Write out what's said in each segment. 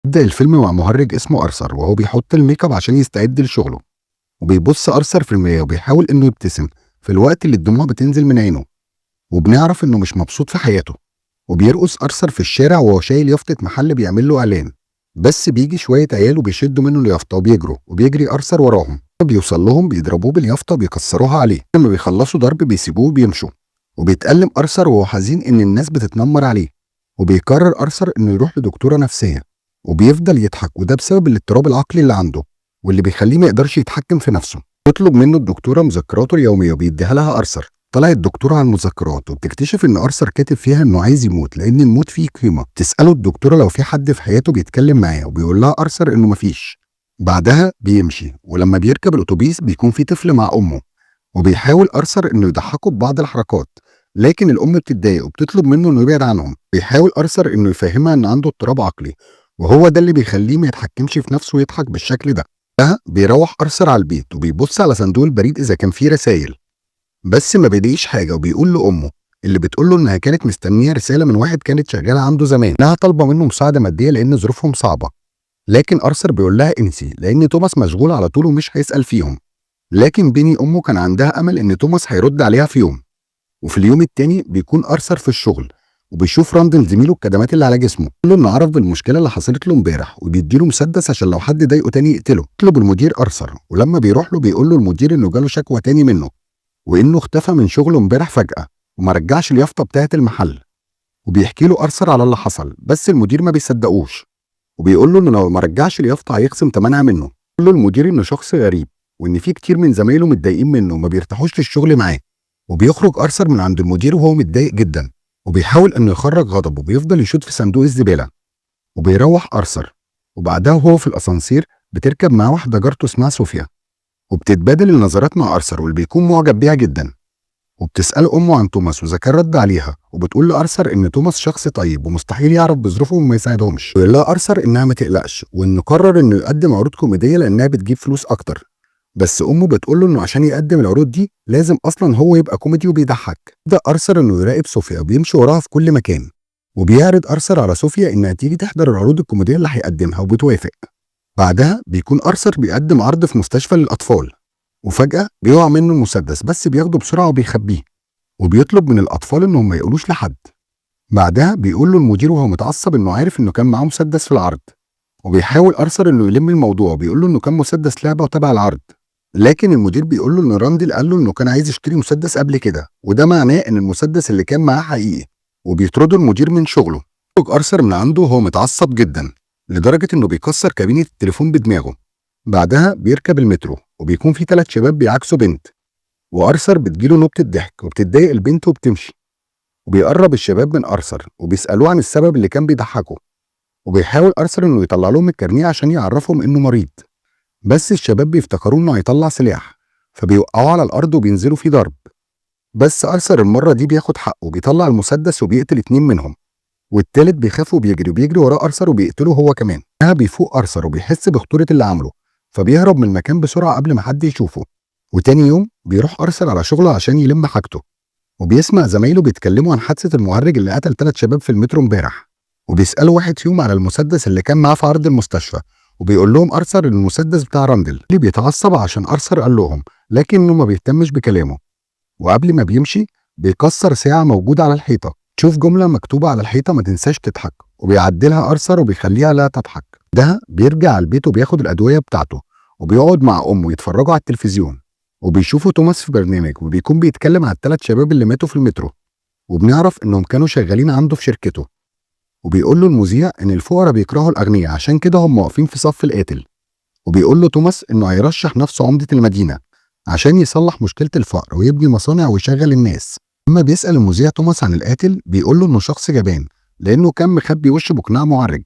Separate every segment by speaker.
Speaker 1: يبدأ الفيلم مع مهرج اسمه أرثر وهو بيحط الميك اب عشان يستعد لشغله، وبيبص أرثر في المراية وبيحاول إنه يبتسم في الوقت اللي الدموع بتنزل من عينه، وبنعرف إنه مش مبسوط في حياته. وبيرقص أرثر في الشارع وهو شايل يافطة محل بيعمل له إعلان، بس بيجي شوية عيال وبيشدوا منه اليافطة وبيجروا، وبيجري أرثر وراهم. بيوصل لهم بيضربوه باليافطة وبيكسروها عليه. لما بيخلصوا ضرب بيسيبوه وبيمشوا. وبيتألم أرثر وهو حزين إن الناس بتتنمر عليه. وبيقرر أرثر إنه يروح لدكتورة نفسية، وبيفضل يضحك، وده بسبب الاضطراب العقلي اللي عنده واللي بيخليه ما يقدرش يتحكم في نفسه. تطلب منه الدكتورة مذكراته اليومية وبيديها لها أرثر. طلعت الدكتورة على المذكرات وبتكتشف إن أرثر كاتب فيها إنه عايز يموت لأن الموت فيه قيمة. تسأله الدكتورة لو في حد في حياته بيتكلم معاه، وبيقول لها أرثر إنه مفيش. بعدها بيمشي، ولما بيركب الأتوبيس بيكون في طفل مع أمه، وبيحاول أرثر إنه يضحكه ببعض الحركات، لكن الأم بتتضايق وبتطلب منه إنه يبعد عنهم. بيحاول أرثر إنه يفهمها إن عنده اضطراب عقلي، وهو ده اللي بيخليه ما يتحكمش في نفسه ويضحك بالشكل ده. بيروح أرثر على البيت وبيبص على صندوق البريد إذا كان فيه رسايل، بس ما بيلاقيش حاجة. وبيقول لأمه اللي بتقول له إنها كانت مستنية رسالة من واحد كانت شغالة عنده زمان، إنها طالبة منه مساعدة مادية لأن ظروفهم صعبة. لكن أرثر بيقول لها انسي، لأن توماس مشغول على طول ومش هيسأل فيهم. لكن بيني أمه كان عندها أمل إن توماس هيرد عليها في يوم. وفي اليوم التاني بيكون أرثر في الشغل، وبيشوف راندل زميله الكدمات اللي على جسمه. بيقول له إنه عرف بالمشكلة اللي حصلت له امبارح، وبيديله مسدس عشان لو حد ضايقه تاني يقتله. يطلب المدير أرثر، ولما بيروح له بيقول له المدير إنه جاله شكوى تاني منه، وإنه اختفى من شغله امبارح فجأة وما رجعش اليافطة بتاعة المحل. وبيحكي له أرثر على اللي حصل، بس المدير ما بيصدقوش، وبيقول له إنه لو ما رجعش اليافطة هيخصم ثمنها منه. بيقول له المدير إنه شخص غريب، وإن في كتير من زمايله متضايقين منه وما بيرتاحوش في الشغل معاه. وبيخرج أرثر من عند المدير وهو متضايق جدا، وبيحاول إنه يخرج غضبه، وبيفضل يشوط في صندوق الزبالة. وبيروح أرثر، وبعدها وهو في الأسانسير بتركب معاه واحدة جارته اسمها صوفيا، وبتتبادل النظرات مع أرثر واللي بيكون معجب بيها جدا. وبتسأل أمه عن توماس وإذا كان رد عليها، وبتقول لأرثر إن توماس شخص طيب ومستحيل يعرف بظروفهم وما يساعدهمش. ويقول لها أرثر إنها ما تقلقش، وإنه قرر إنه يقدم عروض كوميدية لأنها بتجيب فلوس أكتر. بس أمه بتقول له إنه عشان يقدم العروض دي لازم أصلا هو يبقى كوميدي وبيضحك. يبدأ أرثر إنه يراقب صوفيا وبيمشي وراها في كل مكان، وبيعرض أرثر على صوفيا إنها تيجي تحضر العروض الكوميدية اللي هيقدمها، وبتوافق. بعدها بيكون أرثر بيقدم عرض في مستشفى للأطفال، وفجأة بيقع منه المسدس، بس بياخده بسرعة وبيخبيه، وبيطلب من الأطفال إنهم ما يقولوش لحد. بعدها بيقول له المدير وهو متعصب إنه عارف إنه كان معاه مسدس في العرض، وبيحاول أرثر إنه يلم الموضوع، بيقول له إنه كان مسدس لعبة وتبع العرض. لكن المدير بيقول له إن راندل قال له إنه كان عايز يشتري مسدس قبل كده، وده معناه إن المسدس اللي كان معاه حقيقي. وبيطرده المدير من شغله. يخرج أرثر من عنده وهو متعصب جدا لدرجة إنه بيكسر كابينة التليفون بدماغه. بعدها بيركب المترو، وبيكون في 3 شباب بيعاكسوا بنت، وأرثر بتجيله نوبة ضحك وبتتضايق البنت وبتمشي. وبيقرب الشباب من أرثر وبيسألوه عن السبب اللي كان بيضحكه، وبيحاول أرثر إنه يطلع لهم الكارنيه عشان يعرفهم إنه مريض، بس الشباب بيفتكروا إنه هيطلع سلاح، فبيوقعوا على الأرض وبينزلوا فيه ضرب. بس أرثر المرة دي بياخد حقه وبيطلع المسدس وبيقتل 2 منهم، والتالت بيخاف وبيجري وراه أرثر وبيقتله هو كمان. بيفوق أرثر وبيحس بخطورة اللي عمله، فبيهرب من المكان بسرعة قبل ما حد يشوفه. وتاني يوم بيروح أرثر على شغله عشان يلم حاجته، وبيسمع زمايله بيتكلموا عن حادثة المهرج اللي قتل 3 شباب في المترو امبارح، وبيسألوا واحد فيهم على المسدس اللي كان معاه في عرض المستشفى، وبيقول لهم أرثر إن المسدس بتاع راندل. اللي بيتعصب عشان أرثر قال لهم، لكنه ما بيهتمش بكلامه. وقبل ما بيمشي بيكسر ساعة موجودة على الحيطة، تشوف جملة مكتوبة على الحيطة ما تنساش تضحك، وبيعدلها أرثر وبيخليها لا تضحك. ده بيرجع على البيت وبياخد الأدوية بتاعته، وبيقعد مع أمه يتفرجوا على التلفزيون، وبيشوفوا توماس في برنامج وبيكون بيتكلم على ال3 شباب اللي ماتوا في المترو، وبنعرف إنهم كانوا شغالين عنده في شركته. وبيقول له المذيع إن الفقراء بيكرهوا الأغنياء عشان كده هم واقفين في صف القاتل. وبيقول له توماس إنه هيرشح نفسه عمدة المدينة عشان يصلح مشكلة الفقر ويبني مصانع ويشغل الناس. لما بيسأل المذيع توماس عن القاتل بيقول له إنه شخص جبان لأنه كان مخبي وشه بقناع معرج،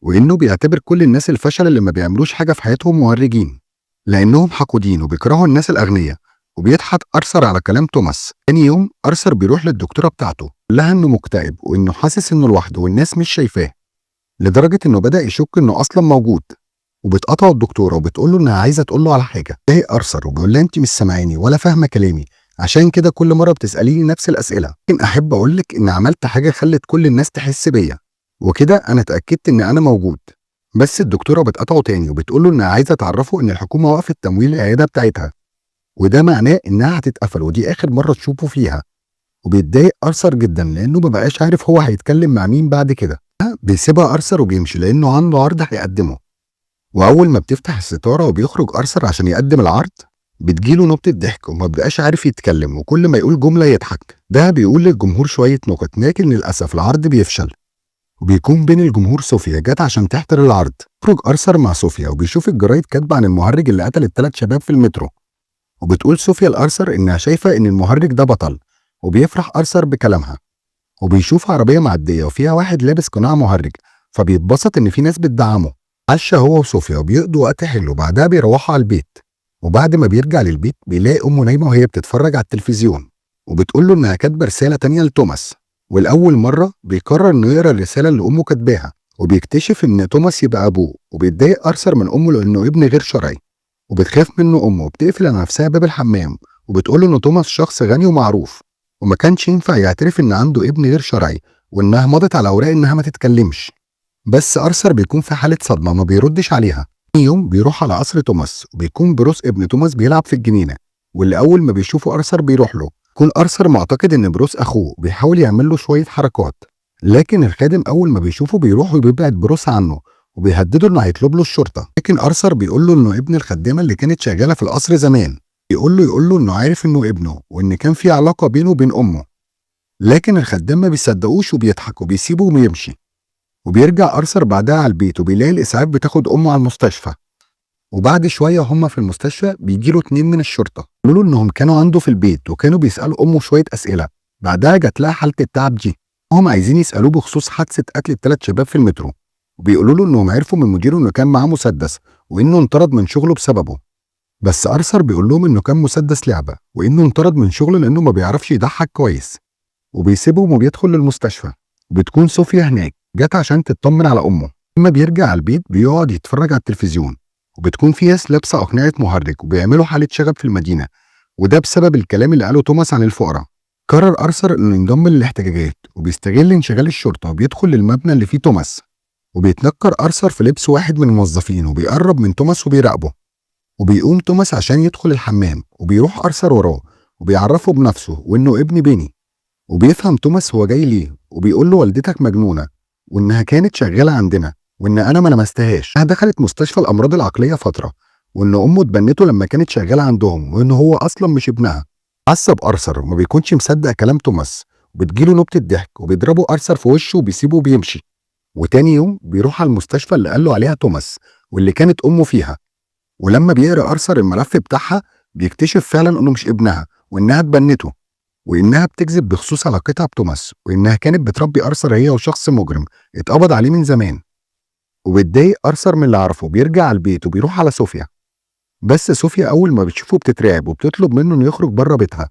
Speaker 1: وإنه بيعتبر كل الناس الفشل اللي ما بيعملوش حاجة في حياتهم مهرجين لأنهم حقودين وبيكرهوا الناس الأغنياء. وبيضحك أرثر على كلام توماس. تاني يوم أرثر بيروح للدكتورة بتاعته، قال لها إنه مكتئب وإنه حاسس إنه لوحده والناس مش شايفاه، لدرجة إنه بدأ يشك إنه أصلا موجود. وبتقطعه الدكتورة وبتقول له إنها عايزة تقول له على حاجة. ضايق أرثر وبيقول لها أنت مش سامعاني ولا فاهمة كلامي، عشان كده كل مرة بتسأليني نفس الأسئلة. لكن أحب أقول لك إن عملت حاجة خلت كل الناس تحس بيا، وكده أنا اتأكدت إن أنا موجود. بس الدكتورة بتقطعه تاني وبتقول له إنها عايزة تعرفه إن الحكومة وقفت تمويل العيادة بتاعتها، وده معناه إنها هتتقفل ودي آخر مرة تشوفه فيها. وبيتضايق أرثر جدا لأنه مبقاش عارف هو هيتكلم مع مين بعد كده. بيسيبها أرثر وبيمشي لأنه عنده عرض هيقدمه. وأول ما بتفتح الستارة وبيخرج أرثر عشان يقدم العرض، بتجيله نبتة ضحك وما بقاش عارف يتكلم، وكل ما يقول جملة يضحك. ده بيقول للجمهور شوية نكت، لكن للأسف العرض بيفشل. وبيكون بين الجمهور صوفيا جت عشان تحضر العرض. يخرج أرثر مع صوفيا وبيشوف الجرايد كاتبة عن المهرج اللي قتل ال3 شباب في المترو. وبتقول صوفيا لأرثر إنها شايفة إن المهرج ده بطل، وبيفرح أرثر بكلامها. وبيشوف عربية معدية وفيها واحد لابس قناع مهرج، فبيتبسط إن في ناس بتدعمه. عشا هو وصوفيا وبيقضوا وقت حلو، بعدها بيروحوا على البيت. وبعد ما بيرجع للبيت بيلاقي أمه نايمة وهي بتتفرج على التلفزيون، وبتقول له إنها كاتبة رسالة تانية لتوماس. والأول مرة بيقرر إنه يقرا الرسالة اللي أمه كاتباها، وبيكتشف إن توماس يبقى أبوه. وبيتضايق أرثر من أمه لأنه ابن غير شرعي، وبتخاف منه أمه وبتقفل على نفسها باب الحمام، وبتقول له إن توماس شخص غني ومعروف وما كانش ينفع يعترف إن عنده ابن غير شرعي، وإنها مضت على أوراق إنها ما تتكلمش. بس أرثر بيكون في حالة صدمة ما بيردش عليها. تاني يوم بيروح على قصر توماس، وبيكون بروس ابن توماس بيلعب في الجنينة، واللي أول ما بيشوفه أرثر بيروح له. يكون أرثر معتقد إن بروس أخوه بيحاول يعمل له شوية حركات، لكن الخادم أول ما بيشوفه بيروح وبيبعد بروس عنه وبيهدده إنه هيطلب له الشرطة. لكن أرثر بيقول له إنه ابن الخدامة اللي كانت شغالة في القصر زمان. يقول له إنه عارف إنه ابنه وإن كان في علاقة بينه وبين أمه، لكن الخدام ما بيصدقوش وبيضحك وبيسيبه ويمشي. وبيرجع أرثر بعدها على البيت وبيلاقي الإسعاف بتاخد أمه على المستشفى. وبعد شوية هما في المستشفى بيجيله 2 من الشرطة يقولوا له إنهم كانوا عنده في البيت وكانوا بيسألوا أمه شوية أسئلة. بعدها جات لها حالة التعب دي، هم عايزين يسألوه بخصوص حادثة قتل ال3 شباب في المترو، وبيقولوا له إنهم عرفوا من مديره إنه كان معاه مسدس وإنه انطرد من شغله بسببه. بس أرثر بيقول لهم إنه كان مسدس لعبة وإنه انطرد من شغله لأنه ما بيعرفش يضحك كويس. وبيسيبهم وبيدخل للمستشفى. وبتكون صوفيا هناك جت عشان تطمن على أمه. لما بيرجع على البيت بيقعد يتفرج على التلفزيون، وبتكون في ناس لابسة أقنعة مهرج وبيعملوا حالة شغب في المدينة، وده بسبب الكلام اللي قاله توماس عن الفقراء. قرر أرثر إنه ينضم للاحتجاجات، وبيستغل انشغال الشرطة وبيدخل للمبنى اللي فيه توماس. وبيتنكر أرثر في لبس واحد من الموظفين وبيقرب من توماس وبيراقبه. وبيقوم توماس عشان يدخل الحمام، وبيروح أرثر وراه وبيعرفه بنفسه وإنه ابن بيني. وبيفهم توماس هو جاي ليه، وبيقول له والدتك مجنونة وإنها كانت شغالة عندنا، وإن أنا ما لمستهاش. إنها دخلت مستشفى الأمراض العقلية فترة، وإن أمه اتبنته لما كانت شغالة عندهم، وإن هو أصلا مش ابنها. عصب أرثر وما بيكونش مصدق كلام توماس، وبتجيله نبتة ضحك وبيضربه أرثر في وشه وبيسيبه وبيمشي. وتاني يوم بيروح على المستشفى اللي قال له عليها توماس واللي كانت أمه فيها. ولما بيقرأ أرثر الملف بتاعها بيكتشف فعلا إنه مش ابنها وإنها اتبنته، وإنها بتكذب بخصوص علاقتها بتوماس، وإنها كانت بتربي أرثر هي وشخص مجرم اتقبض عليه من زمان. وبيتضايق أرثر من اللي عرفه، بيرجع على البيت وبيروح على صوفيا. بس صوفيا أول ما بتشوفه بتترعب وبتطلب منه إنه يخرج بره بيتها.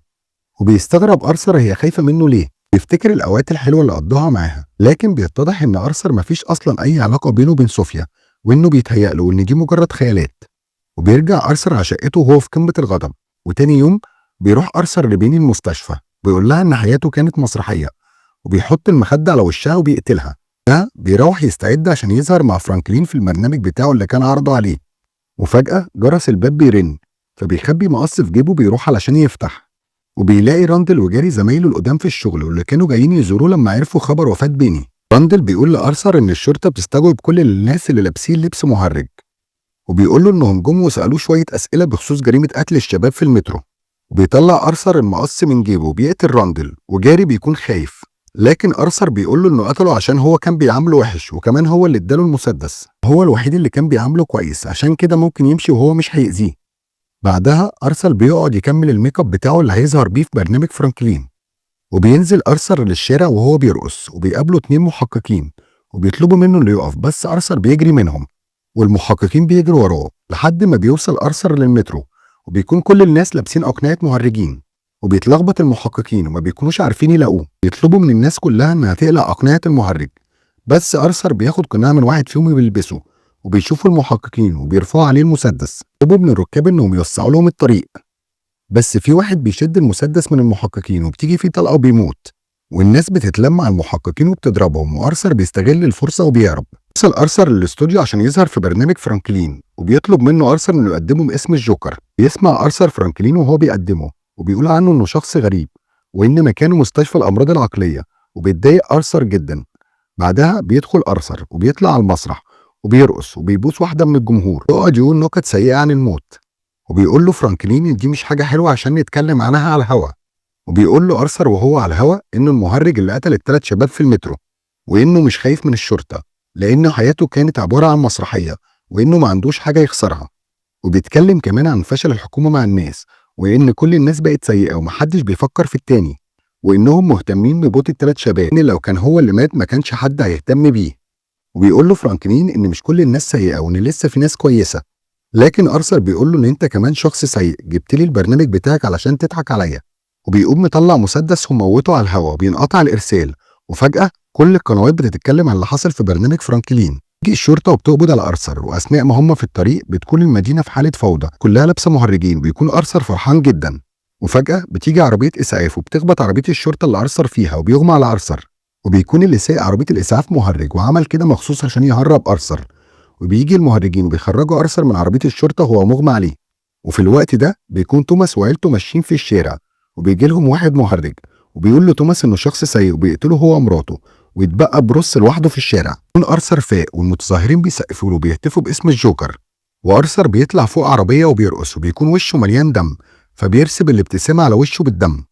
Speaker 1: وبيستغرب أرثر هي خايفة منه ليه، بيفتكر الأوقات الحلوة اللي قضاها معاها، لكن بيتضح إن أرثر مفيش أصلا أي علاقة بينه وبين صوفيا، وإنه بيتهيأ له إن دي مجرد خيالات. وبيرجع أرثر على شقته وهو في قمة الغضب. وتاني يوم بيروح أرثر لبيني المستشفى، بيقول لها إن حياته كانت مسرحية، وبيحط المخدة على وشها وبيقتلها. ده بيروح يستعد عشان يظهر مع فرانكلين في البرنامج بتاعه اللي كان عرضه عليه. وفجأة جرس الباب بيرن، فبيخبي مقص في جيبه بيروح علشان يفتح، وبيلاقي راندل وجاري زمايله القدام في الشغل واللي كانوا جايين يزوروه لما عرفوا خبر وفاة بيني. راندل بيقول لأرثر إن الشرطة بتستجوب كل الناس اللي لابسين لبس مهرج، وبيقول له إنهم جم وسألوه شوية أسئلة بخصوص جريمة قتل الشباب في المترو. وبيطلع أرثر المقص من جيبه وبيقتل راندل، وجاري بيكون خايف، لكن أرثر بيقول له إنه قتله عشان هو كان بيعامله وحش، وكمان هو اللي اداله المسدس، هو الوحيد اللي كان بيعامله كويس، عشان كده ممكن يمشي وهو مش هيأذيه. بعدها أرثر بيقعد يكمل الميك اب بتاعه اللي هيظهر بيه في برنامج فرانكلين. وبينزل أرثر للشارع وهو بيرقص، وبيقابله 2 محققين وبيطلبوا منه انه يقف، بس أرثر بيجري منهم والمحققين بيجروا وراه لحد ما بيوصل أرثر للمترو، وبيكون كل الناس لابسين أقنعة مهرجين، وبيتلخبط المحققين وما بيكونوش عارفين يلاقوه. بيطلبوا من الناس كلها انها تقلع أقنعة المهرج، بس أرثر بياخد قناع من واحد فيهم وبيلبسه، وبيشوفوا المحققين وبيرفعوا عليه المسدس. بيطلبوا من الركاب انهم يوسعوا لهم الطريق، بس في واحد بيشد المسدس من المحققين وبتيجي فيه طلقة وبيموت، والناس بتتلم على المحققين وبتضربهم، وأرثر بيستغل الفرصة وبيهرب. وصل ارثر للاستوديو عشان يظهر في برنامج فرانكلين، وبيطلب منه ارثر انه يقدمه باسم الجوكر. بيسمع ارثر فرانكلين وهو بيقدمه، وبيقول عنه انه شخص غريب وان مكانه مستشفى الامراض العقليه، وبيتضايق ارثر جدا. بعدها بيدخل ارثر وبيطلع على المسرح وبيرقص وبيبوس واحده من الجمهور، يقعد يقول نكت سيئه عن الموت، وبيقول له فرانكلين ان دي مش حاجه حلوه عشان نتكلم عنها على الهوا. وبيقول له ارثر وهو على الهوا انه المهرج اللي قتل ال3 شباب في المترو، وانه مش خايف من الشرطه لان حياته كانت عباره عن مسرحيه، وانه ما عندوش حاجه يخسرها. وبيتكلم كمان عن فشل الحكومه مع الناس، وان كل الناس بقت سيئه ومحدش بيفكر في التاني، وانهم مهتمين بموت ال3 شباب، ان لو كان هو اللي مات ما كانش حد هيهتم بيه. وبيقول له فرانكلين ان مش كل الناس سيئه وان لسه في ناس كويسه. لكن ارثر بيقول له ان انت كمان شخص سيء، جبت لي البرنامج بتاعك علشان تضحك عليا. وبيقوم مطلع مسدس وموته على الهوا، بينقطع الارسال، وفجاه كل القنوات بتتكلم عن اللي حصل في برنامج فرانكلين. تيجي الشرطه وبتقبض على ارثر، واثناء ما هم في الطريق بتكون المدينه في حاله فوضى كلها لابسه مهرجين، وبيكون ارثر فرحان جدا. وفجاه بتيجي عربيه اسعاف وبتخبط عربيه الشرطه اللي ارثر فيها، وبيغمى على ارثر. وبيكون اللي سايق عربيه الاسعاف مهرج وعمل كده مخصوص عشان يهرب ارثر. وبيجي المهرجين وبيخرجوا ارثر من عربيه الشرطه وهو مغمى عليه. وفي الوقت ده بيكون توماس وعيلته ماشيين في الشارع، وبيجي لهم واحد مهرج وبيقول له توماس انه شخص سيء وبيقتله هو ومراته، ويتبقى بروس لوحده في الشارع. يكون ارثر فاق والمتظاهرين بيسقفوا له وبيهتفوا باسم الجوكر. وارثر بيطلع فوق عربيه وبيرقص، وبيكون وشه مليان دم، فبيرسم الابتسامه على وشه بالدم.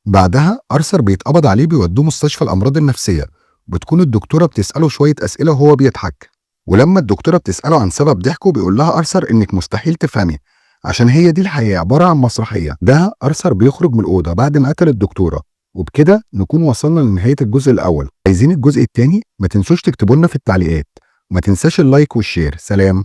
Speaker 1: بعدها ارثر بيتقبض عليه بيودوه مستشفى الامراض النفسيه، بتكون الدكتوره بتساله شويه اسئله وهو بيضحك. ولما الدكتوره بتساله عن سبب ضحكه بيقول لها ارثر انك مستحيل تفهمي، عشان هي دي الحياه عباره عن مسرحيه. ده ارثر بيخرج من الاوضه بعد ما قتل الدكتوره. وبكده نكون وصلنا لنهايه الجزء الاول. عايزين الجزء الثاني؟ ما تنسوش تكتبوا لنا في التعليقات، وما تنساش اللايك والشير. سلام.